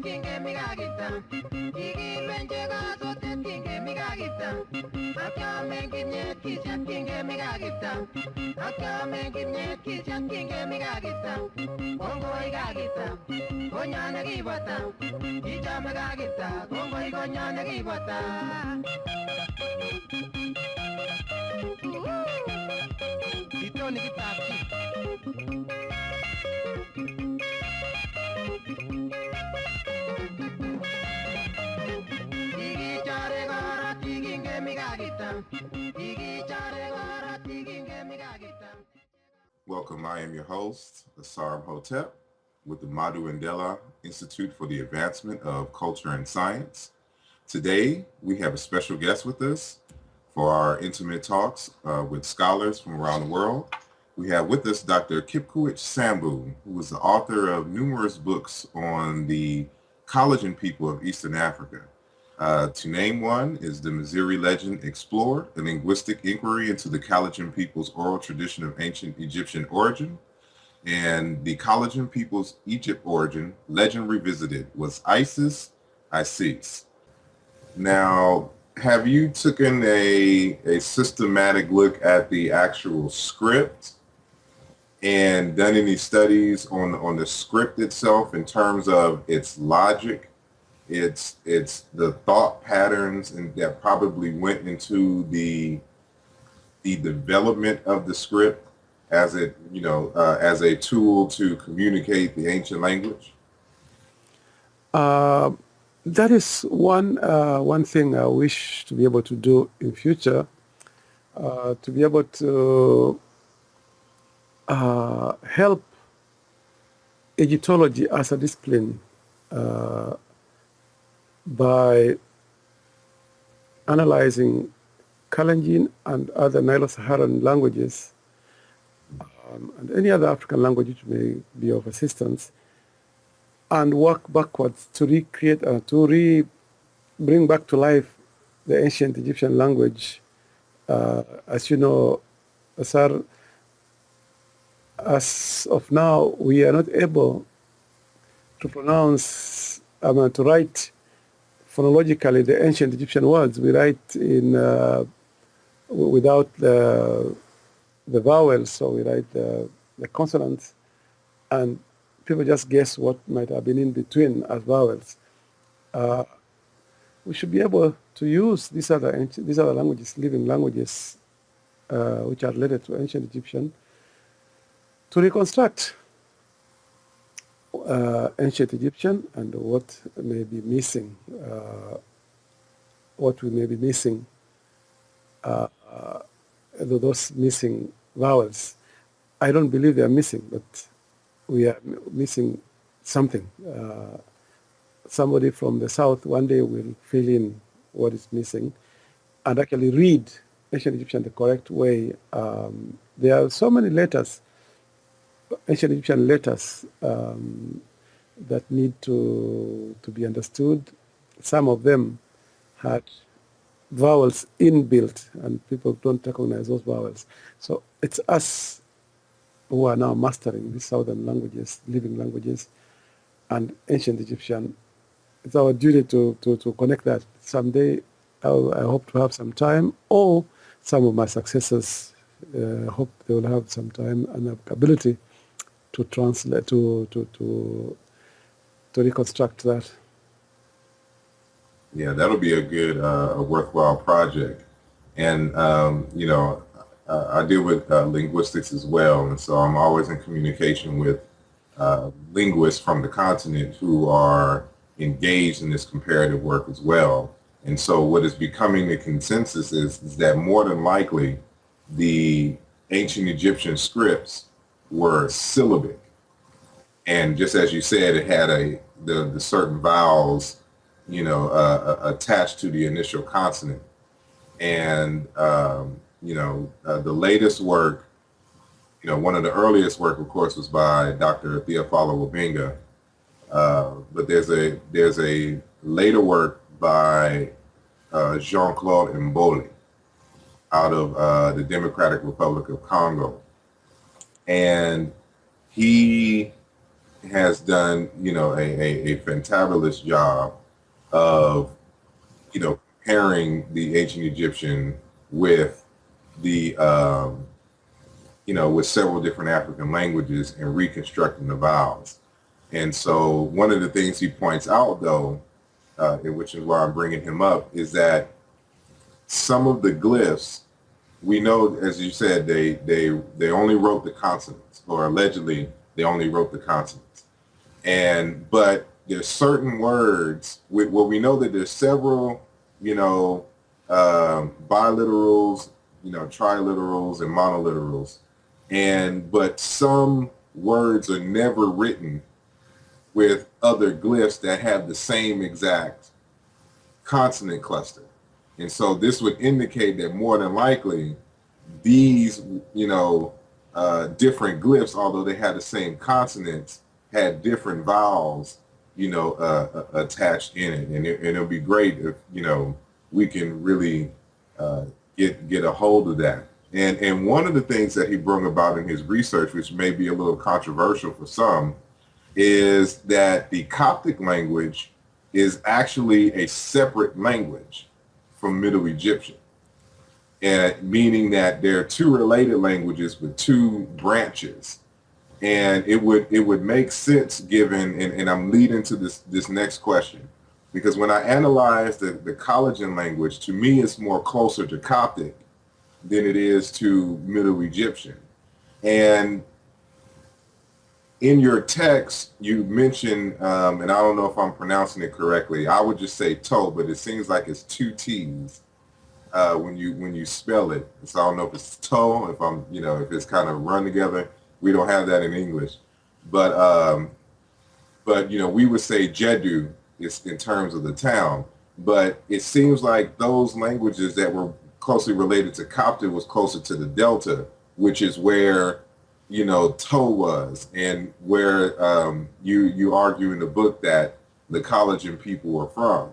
kinge migagita. Igi lenje gasotet kinge migagita. Akya mengimyet kishat kinge migagita. Akya mengimyet kishat kinge migagita. Kongo igagita. Konyane kibata. Ija migagita. Kongo igonyane kibata. Itoni kitapchi. Welcome, I am your host, Asar Imhotep, with the Madhu Mandela Institute for the Advancement of Culture and Science. Today, we have a special guest with us for our intimate talks with scholars from around the world. We have with us Dr. Kipkoeech Sambu, who is the author of numerous books on the Kalenjin people of Eastern Africa. To name one is the Missouri Legend Explored, a linguistic inquiry into the Kalenjin people's oral tradition of ancient Egyptian origin. And the Kalenjin people's Egypt origin, Legend Revisited, was Isis. Now, have you taken a systematic look at the actual script and done any studies on the script itself in terms of its logic? It's the thought patterns and that probably went into the development of the script as it, as a tool to communicate the ancient language? That is one thing I wish to be able to do in future, to be able to help Egyptology as a discipline by analyzing Kalenjin and other Nilo-Saharan languages and any other African language which may be of assistance, and work backwards to recreate, bring back to life the ancient Egyptian language. As you know, Asar, as of now, we are not able to pronounce, to write phonologically the ancient Egyptian words. We write in without the vowels, so we write the consonants, and people just guess what might have been in between as vowels. We should be able to use these other languages, living languages, which are related to ancient Egyptian, to reconstruct ancient Egyptian and what may be missing, those missing vowels. I don't believe they are missing, but we are missing something. Somebody from the south one day will fill in what is missing and actually read ancient Egyptian the correct way. There are so many letters, ancient Egyptian letters, that need to be understood. Some of them had vowels inbuilt, and people don't recognize those vowels. So it's us who are now mastering these southern languages, living languages, and ancient Egyptian. It's our duty to connect that. Someday, I hope to have some time, or some of my successors hope they will have some time and ability to translate, to reconstruct that. Yeah, that'll be a good, a worthwhile project. And, I deal with linguistics as well. And so I'm always in communication with linguists from the continent who are engaged in this comparative work as well. And so what is becoming the consensus is that more than likely the ancient Egyptian scripts were syllabic. And just as you said, it had the certain vowels, attached to the initial consonant. And, the latest work, one of the earliest work, of course, was by Dr. Theophilo Wabenga. But there's a later work by Jean-Claude Mboli out of the Democratic Republic of Congo. And he has done, a fantabulous job of, comparing the ancient Egyptian with the, with several different African languages and reconstructing the vowels. And so one of the things he points out, though, which is why I'm bringing him up, is that some of the glyphs, we know, as you said, they only wrote the consonants, or allegedly they only wrote the consonants. But there's certain words, we know that there's several, biliterals, triliterals and monoliterals. But some words are never written with other glyphs that have the same exact consonant cluster. And so this would indicate that more than likely these, different glyphs, although they had the same consonants, had different vowels, attached in it. And it'll be great if, we can really get a hold of that. And one of the things that he brought about in his research, which may be a little controversial for some, is that the Coptic language is actually a separate language from Middle Egyptian, and meaning that there are two related languages with two branches. And it would make sense given, and I'm leading to this next question, because when I analyze the Kalenjin language, to me it's more closer to Coptic than it is to Middle Egyptian. And in your text, you mentioned, and I don't know if I'm pronouncing it correctly, I would just say toe, but it seems like it's two T's when you spell it. So I don't know if it's toe, if it's kind of run together. We don't have that in English. But we would say Jedu is in terms of the town. But it seems like those languages that were closely related to Coptic was closer to the Delta, which is where toe was, and where you argue in the book that the Kalenjin people were from.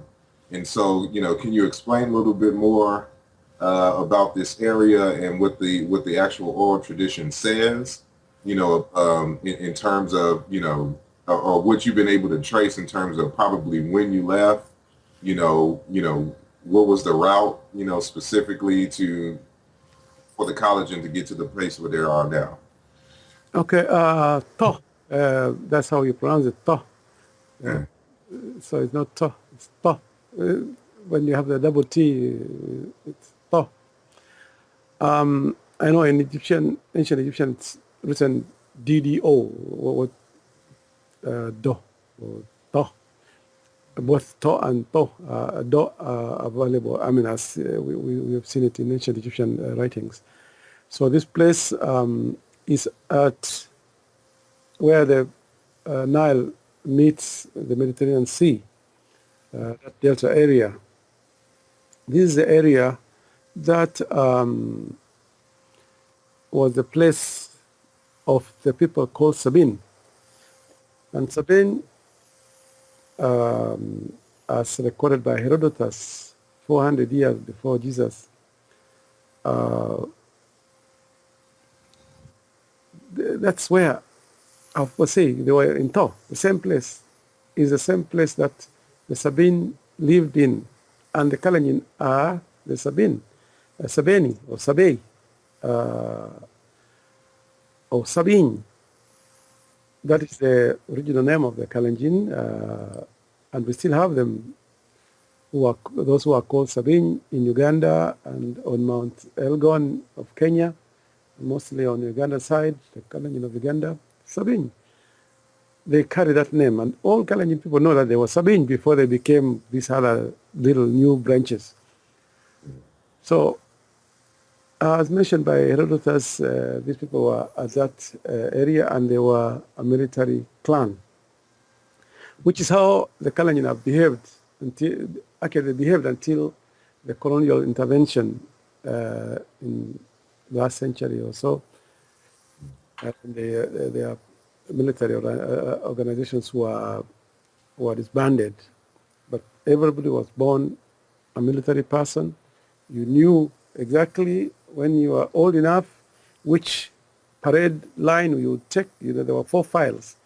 And so, can you explain a little bit more about this area and what the actual oral tradition says, in terms of, or what you've been able to trace in terms of probably when you left, what was the route, specifically for the Kalenjin to get to the place where they are now? Okay, to. That's how you pronounce it, to. Yeah. So it's not to, it's to. When you have the double T, it's to. I know in ancient Egyptian, it's written DDO, what do, or to. Both to and to, do are available. I mean, as we have seen it in ancient Egyptian writings. So this place is at where the Nile meets the Mediterranean Sea, that delta area. This is the area that was the place of the people called Sabine. And Sabine, as recorded by Herodotus 400 years before Jesus, that's where, I would say, they were in To. The same place is the same place that the Sabine lived in, and the Kalenjin are the Sabine, Sabeni or Sabei, or Sabine. That is the original name of the Kalenjin, and we still have them, those who are called Sabine in Uganda and on Mount Elgon of Kenya, mostly on the Uganda side, the Kalenjin of Uganda, Sabine. They carry that name, and all Kalenjin people know that they were Sabine before they became these other little new branches. So, as mentioned by Herodotus, these people were at that area, and they were a military clan, which is how the Kalenjin have behaved until the colonial intervention in last century or so. Their military organizations were disbanded, but everybody was born a military person. You knew exactly when you were old enough which parade line you would take. There were 4 files.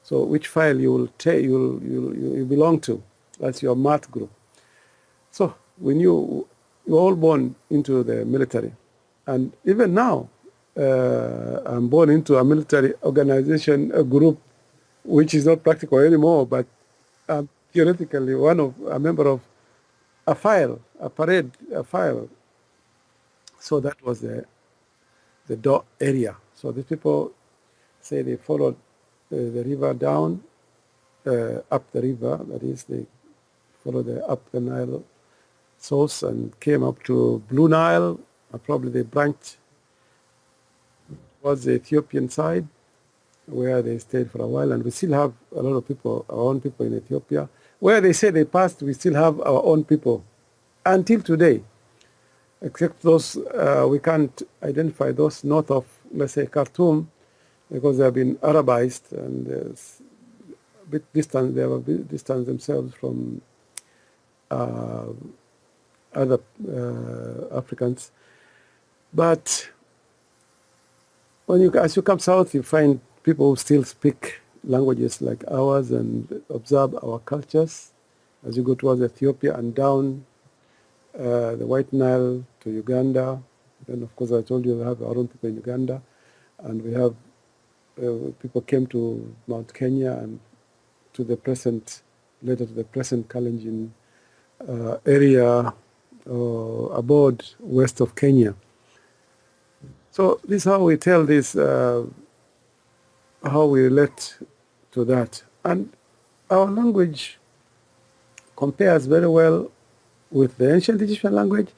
So which file you will take, you belong to. That's your math group. So when you're all born into the military, and even now, I'm born into a military organization, a group, which is not practical anymore, but I'm theoretically a member of a file, a parade, a file. So that was the door area. So these people say they followed the river down, up the river, that is, they followed up the Nile source and came up to Blue Nile, probably they branched towards the Ethiopian side, where they stayed for a while, and we still have a lot of people, our own people in Ethiopia. Where they say they passed, we still have our own people until today, except those, we can't identify those north of, let's say, Khartoum, because they have been Arabized and a bit distant, they have a bit distanced themselves from other Africans. But as you come south, you find people who still speak languages like ours and observe our cultures. As you go towards Ethiopia and down the White Nile to Uganda, then of course I told you we have our own people in Uganda, and we have people came to Mount Kenya and to the present, later to the present Kalenjin area abode west of Kenya. So this is how we tell this, how we relate to that. And our language compares very well with the ancient Egyptian language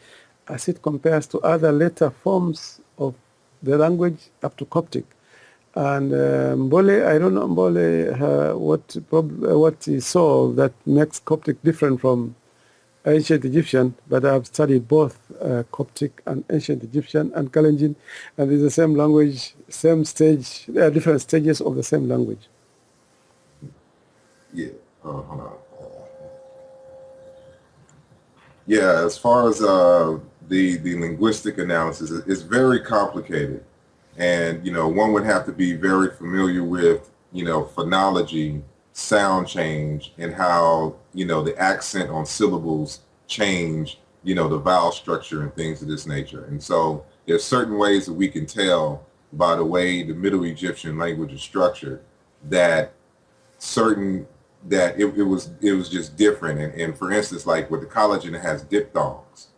as it compares to other later forms of the language up to Coptic. And Mbole, I don't know Mbole, what he saw that makes Coptic different from ancient Egyptian, but I've studied both Coptic and ancient Egyptian and Kalenjin, and it's the same language, same stage, different stages of the same language. Yeah. Hold on. Yeah, as far as the linguistic analysis, it's very complicated. And, one would have to be very familiar with, phonology, sound change, and how, the accent on syllables change, the vowel structure and things of this nature. And so there's certain ways that we can tell by the way the Middle Egyptian language is structured that it was just different. And for instance, like with the Kalenjin, it has diphthongs.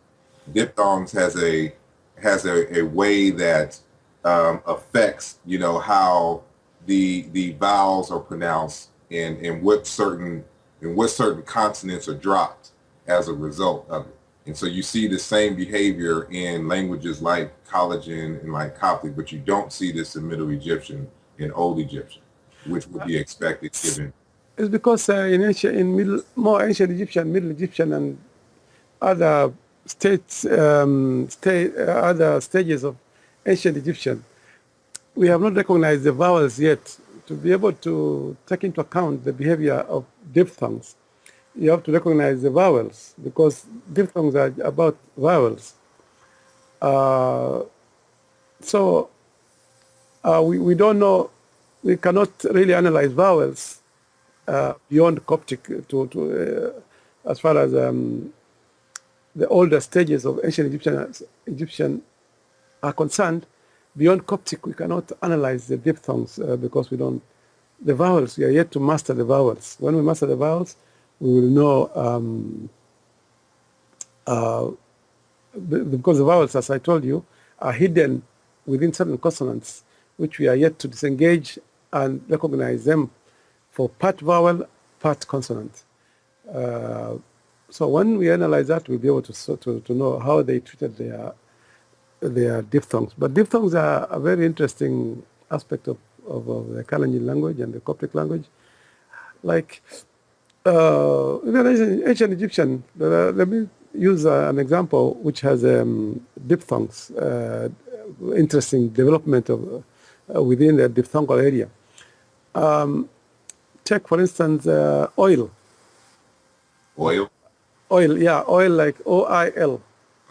Diphthongs has a way that affects, how the vowels are pronounced and what certain consonants are dropped as a result of it. And so you see the same behavior in languages like Kalenjin and like Coptic, but you don't see this in Middle Egyptian and Old Egyptian, which would be expected given. It's because more ancient Egyptian, Middle Egyptian, and other other stages of ancient Egyptian, we have not recognized the vowels yet. To be able to take into account the behavior of diphthongs, you have to recognize the vowels, because diphthongs are about vowels. We don't know, we cannot really analyze vowels beyond Coptic as far as the older stages of ancient Egyptian are concerned. Beyond Coptic, we cannot analyze the diphthongs because the vowels, we are yet to master the vowels. When we master the vowels, we will know, because the vowels, as I told you, are hidden within certain consonants, which we are yet to disengage and recognize them for part vowel, part consonant. So when we analyze that, we'll be able to know how they treated their diphthongs. But diphthongs are a very interesting aspect of the Kalenjin language and the Coptic language. Like even ancient Egyptian, let me use an example which has diphthongs, interesting development of within the diphthongal area. Take, for instance, oil. Oil? Oil, yeah, oil like O-I-L.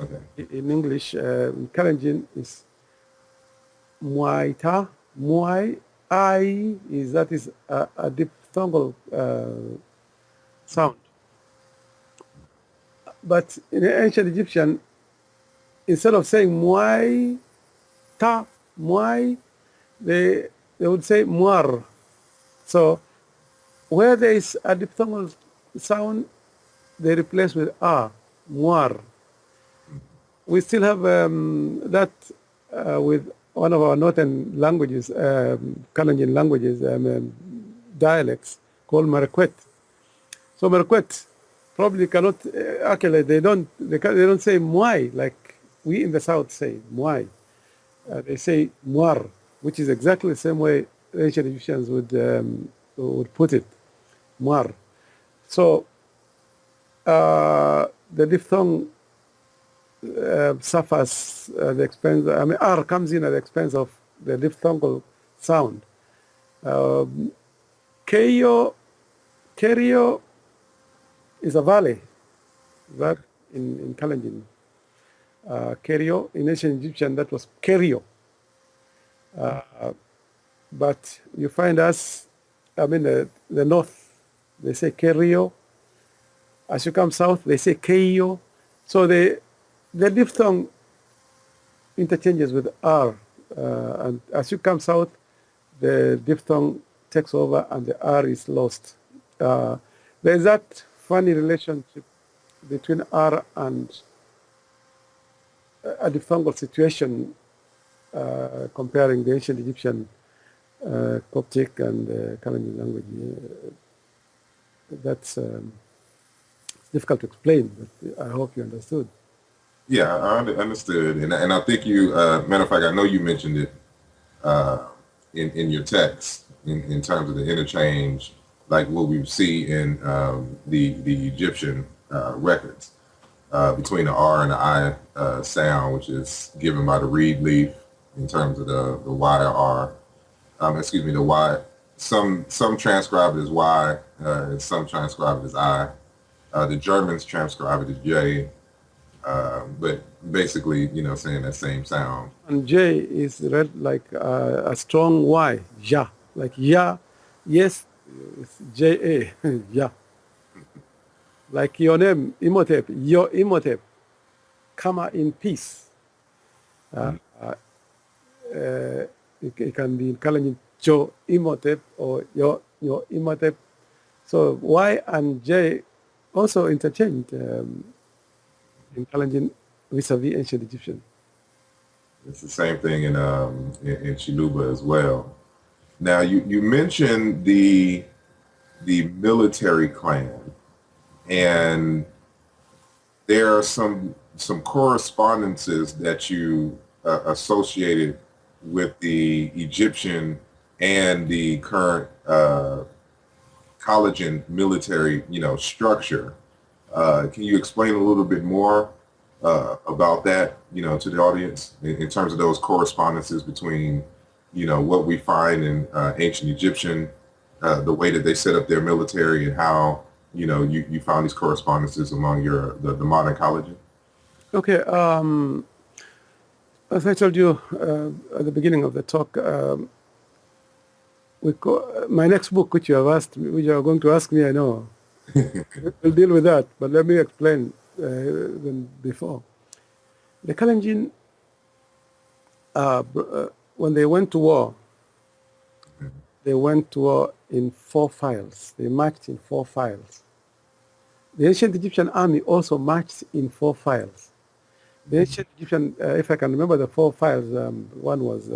Okay. In English, Kalenjin is muaita, muai, I is a diphthongal sound. But in ancient Egyptian, instead of saying muay, ta, muay, they would say muar. So where there is a diphthongal sound, they replace with a, muar. We still have that with one of our northern languages, Kalenjin languages, dialects called Marakwet. So Marakwet probably cannot actually they don't say muay like we in the south say muay. They say muar, which is exactly the same way ancient Egyptians would put it, muar. So the diphthong suffers at the expense. I mean, R comes in at the expense of the diphthongal sound. Keio is a valley, that in Kalenjin. Kerio, in ancient Egyptian, that was Kerio. But you find us, I mean, the north, they say Kerio. As you come south, they say Keio. So the diphthong interchanges with R. And as you come south, the diphthong takes over and the R is lost. There's that funny relationship between R and a diphthongal situation comparing the ancient Egyptian Coptic and Kalenjin language. That's difficult to explain, but I hope you understood. Yeah, I understood, and I think you, matter of fact, I know you mentioned it in your text in terms of the interchange, like what we see in the Egyptian records between the R and the I sound, which is given by the reed leaf in terms of the Y or R. Excuse me, the Y. Some transcribe it as Y, and some transcribe it as I. The Germans transcribe it as J. But basically, saying that same sound. And J is read like a strong Y, ja, like ya, yes, it's J-A, ja. Like your name, Imhotep, your Imhotep, come in peace. It can be in Kalenjin, Jo Imhotep or your Imhotep. So Y and J also interchanged in Kalenjin vis-a-vis ancient Egyptian. It's the same thing in Chiluba as well. Now you mentioned the military clan, and there are some correspondences that you associated with the Egyptian and the current Kalenjin military, structure. Can you explain a little bit more about that, to the audience in terms of those correspondences between, what we find in ancient Egyptian, the way that they set up their military, and how, you found these correspondences among the modern Kalenjin? Okay. As I told you at the beginning of the talk, my next book, which you are going to ask me, I know, we'll deal with that. But let me explain than before. The Kalenjin, when they went to war, they went to war in 4 files. They marched in 4 files. The ancient Egyptian army also marched in 4 files. The ancient Egyptian, if I can remember the 4 files, one was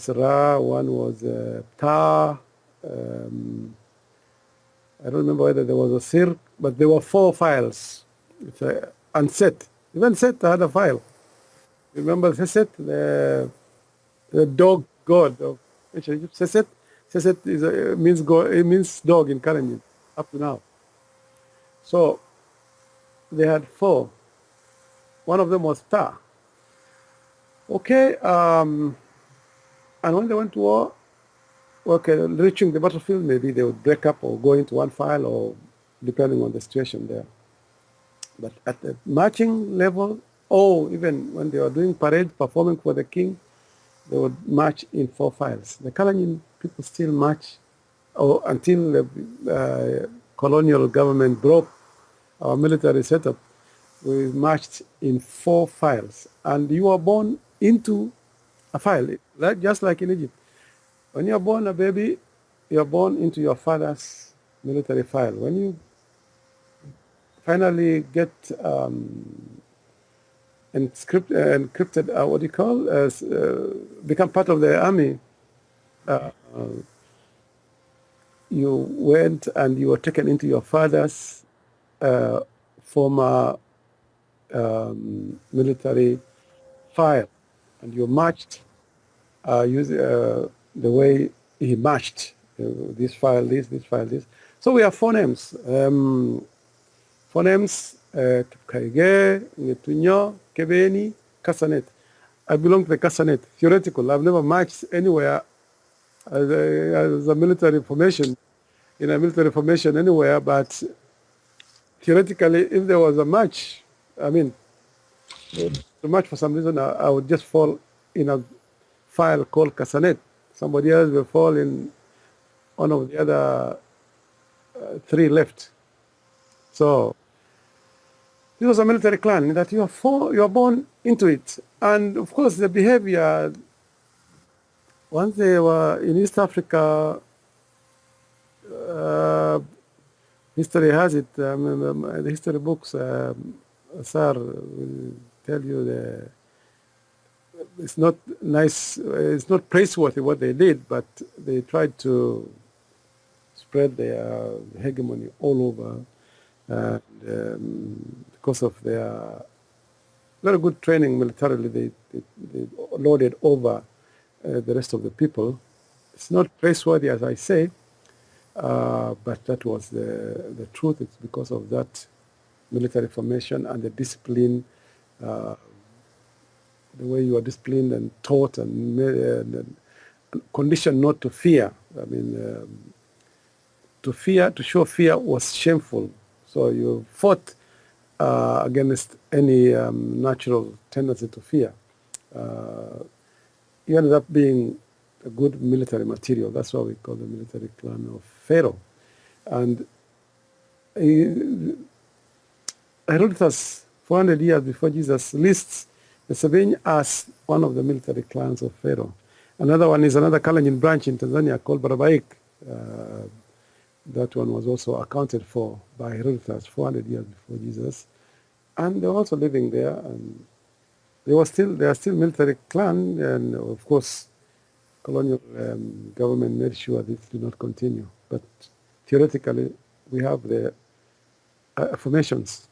Ra, one was Ta. I don't remember whether there was a Sir, but there were 4 files. And Set. Even Set had a file. Remember Set, the dog god of ancient Egypt? Set means god. It means dog in Kalenjin up to now. So they had 4. One of them was Ta. Okay, and when they went to war, reaching the battlefield, maybe they would break up or go into one file, or depending on the situation there. But at the marching level, or even when they were doing parade, performing for the king, they would march in 4 files. The Kalenjin people still march, or until the colonial government broke our military setup, we marched in 4 files. And you are born into a file, just like in Egypt. When you are born a baby, you are born into your father's military file. When you finally get encrypted, what do you call, become part of the army, you went and you were taken into your father's former military file, and you marched using the way he marched. This file, this file, this. So we have phonemes. Phonemes: Kipkoeech, Ngetunyo, Kebeni, Kasanet. I belong to the Kasanet. Theoretical. I've never marched anywhere as a military formation, in a military formation anywhere, but theoretically, if there was a match, I mean, the match for some reason, I would just fall in a file called Kasanet. Somebody else will fall in one of the other 3 left. So this was a military clan that you are born into it. And of course, the behavior, once they were in East Africa, history has it, the history books, Asar will tell you it's not nice, it's not praiseworthy what they did, but they tried to spread their hegemony all over. And because of their very good training militarily, they lorded over the rest of the people. It's not praiseworthy, as I say, but that was the truth. It's because of that military formation and the discipline, the way you are disciplined and taught and conditioned not to fear. I mean, to show fear was shameful. So you fought against any natural tendency to fear. You ended up being a good military material. That's why we call the military clan of Pharaoh. And Herodotus, 400 years before Jesus, lists the Sabine as one of the military clans of Pharaoh. Another one is another Kalenjin branch in Tanzania called Barabaik. That one was also accounted for by Herodotus 400 years before Jesus. And they were also living there, and they are still military clan, and of course, colonial government made sure this did not continue. But theoretically, we have the formations